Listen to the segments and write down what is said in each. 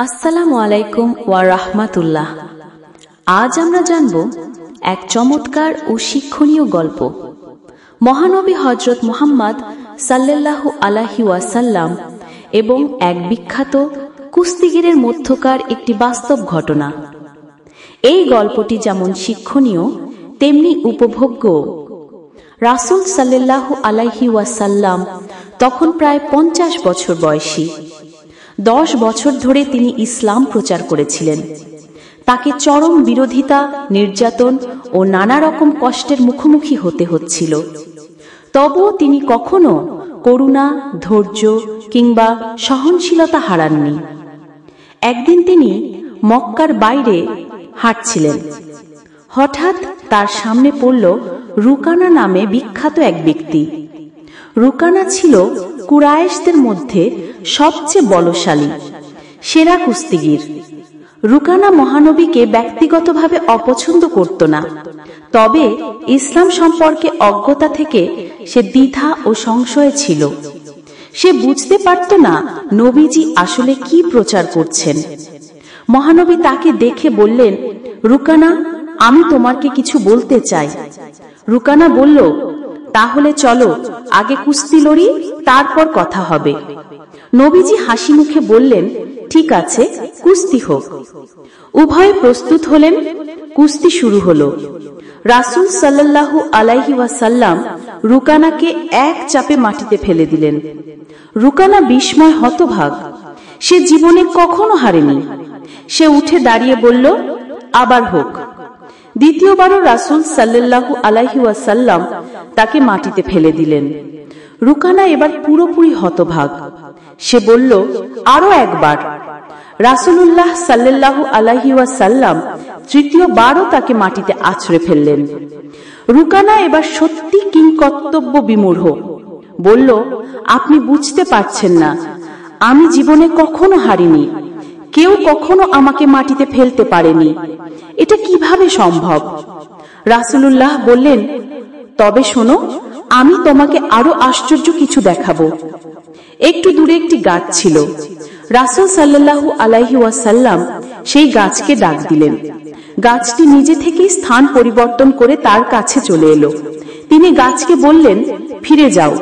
আসসালামু আলাইকুম ওয়া রাহমাতুল্লাহ। আজ আমরা জানব এক চমৎকার ও শিক্ষণীয় গল্প। মহানবী হযরত মুহাম্মদ সাল্লাল্লাহু আলাইহি ওয়াসাল্লাম এবং এক বিখ্যাত কুস্তিগিরের মধ্যকার একটি বাস্তব ঘটনা। এই গল্পটি যেমন শিক্ষণীয় তেমনি উপভোগ্য। রাসূল সাল্লাল্লাহু আলাইহি ওয়াসাল্লাম তখন প্রায় 50 বছর বয়সী। 10 বছর ধরে তিনি ইসলাম প্রচার করেছিলেন। তাকে চরম বিরোধিতা, নির্যাতন ও নানা রকম কষ্টের মুখোমুখি হতে হচ্ছিল। তবুও তিনি কখনো করুণা, ধৈর্য কিংবা সহনশীলতা হারাননি। একদিন তিনি মক্কার বাইরে হাঁটছিলেন। হঠাৎ তার সামনে পড়ল রুকানা নামে বিখ্যাত এক ব্যক্তি। রুকানা ছিল কুরাইশদের মধ্যে সবচেয়ে বলশালী, সেরা কুস্তিগির। রুকানা মহানবীকে ব্যক্তিগতভাবে অপছন্দ করত না, তবে ইসলাম সম্পর্কে অজ্ঞতা থেকে সে দ্বিধা ও সংশয়ে ছিল। সে বুঝতে পারত না নবীজি আসলে কি প্রচার করছেন। মহানবী তাকে দেখে বললেন, রুকানা, আমি তোমাকে কিছু বলতে চাই। রুকানা বলল, তাহলে চলো আগে কুস্তি লড়ি, তারপর কথা হবে। নবীজি হাসি মুখে বললেন, ঠিক আছে, কুস্তি হোক। উভয়ে প্রস্তুত হলেন। কুস্তি শুরু হলো। রাসূল সাল্লাল্লাহু আলাইহি ওয়াসাল্লাম রুকানাকে এক চাপে মাটিতে ফেলে দিলেন। রুকানা বিস্ময় হতভাগ। সে জীবনে কখনো হারেনি। সে উঠে দাঁড়িয়ে বলল, আবার হোক। দ্বিতীয়বারও রাসূল সাল্লাল্লাহু আলাইহি ওয়াসাল্লাম তাকে মাটিতে ফেলে দিলেন। রুকানা এবার পুরোপুরি হতভাগ। সে বলল, আরো একবার। রাসূলুল্লাহ সাল্লাল্লাহু আলাইহি ওয়াসাল্লাম তৃতীয়বারও তাকে মাটিতে আছড়ে ফেললেন। রুকানা এবার সত্যি কিংকর্তব্য বিমূঢ়। বলল, আপনি বুঝতে পারছেন না, আমি জীবনে কখনো হারিনি। কেউ কখনো আমাকে মাটিতে ফেলতে পারেনি। এটা কিভাবে সম্ভব? রাসূলুল্লাহ বললেন, তবে শোনো, আমি তোমাকে আরো আশ্চর্য কিছু দেখাবো। একটু দূরে একটি গাছ ছিল। রাসূল সাল্লাল্লাহু আলাইহি ওয়াসাল্লাম সেই গাছকে ডাক দিলেন। গাছটি নিজে থেকেই স্থান পরিবর্তন করে তার কাছে চলে এলো। তিনি গাছকে বললেন, ফিরে যাও।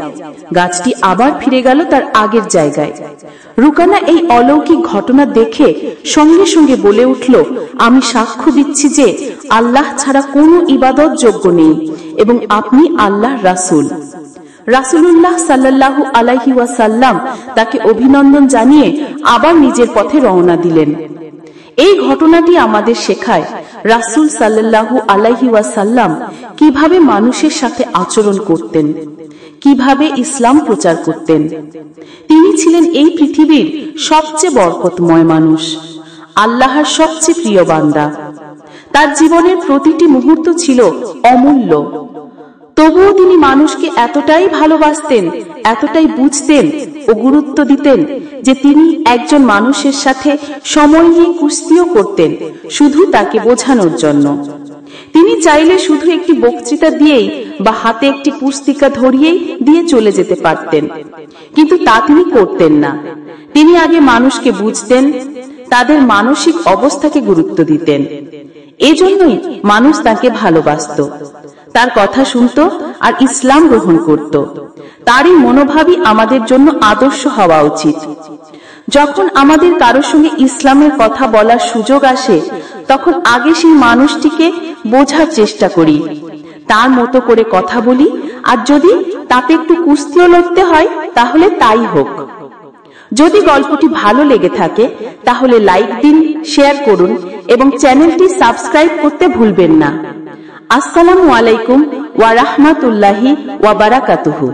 গাছটি আবার ফিরে গেল তার আগের জায়গায়। রুকানা এই অলৌকিক ঘটনা দেখে সঙ্গে সঙ্গে বলে উঠল, আমি সাক্ষ্য দিচ্ছি যে আল্লাহ ছাড়া কোনো ইবাদত যোগ্য নেই এবং আপনি আল্লাহর রাসূল। রাসূলুল্লাহ সাল্লাল্লাহু আলাইহি ওয়াসাল্লাম তাকে অভিনন্দন জানিয়ে আবার নিজের পথে রওনা দিলেন। এই ঘটনাটি আমাদের শেখায় রাসূল সাল্লাল্লাহু আলাইহি ওয়াসাল্লাম কিভাবে মানুষের সাথে আচরণ করতেন, কিভাবে ইসলাম প্রচার করতেন। তিনি ছিলেন এই পৃথিবীর সবচেয়ে বরকতময় মানুষ, আল্লাহর সবচেয়ে প্রিয় বান্দা। তার জীবনের প্রতিটি মুহূর্ত ছিল অমূল্য। তবুও তিনি মানুষকে এতটাই ভালোবাসতেন, এতটাই বুঝতেন ও গুরুত্ব দিতেন যে তিনি একজন মানুষের সাথে সময় নিয়ে কুস্তিও করতেন, শুধু তাকে বোঝানোর জন্য। তিনি চাইলে শুধু একটি বক্তৃতা দিয়েই বা হাতে একটি পুস্তিকা ধরিয়েই দিয়ে চলে যেতে পারতেন, কিন্তু তা তিনি করতেন না। তিনি আগে মানুষকে বুঝতেন, তাদের মানসিক অবস্থাকে গুরুত্ব দিতেন। এজন্যই মানুষ তাকে ভালোবাসত, তার কথা শুনত আর ইসলাম গ্রহণ করত। তারই মনোভাবই আমাদের জন্য আদর্শ হওয়া উচিত। যখন আমাদের কারোর সঙ্গে ইসলামের কথা বলার সুযোগ আসে, তখন আগে সেই মানুষটিকে বোঝার চেষ্টা করি, তার মতো করে কথা বলি, আর যদি তাতে একটু কুস্তিও লড়তে হয় তাহলে তাই হোক। যদি গল্পটি ভালো লেগে থাকে তাহলে লাইক দিন, শেয়ার করুন এবং চ্যানেলটি সাবস্ক্রাইব করতে ভুলবেন না। আসসালামু আলাইকুম ওয়া রাহমাতুল্লাহি ওয়া বারাকাতুহু।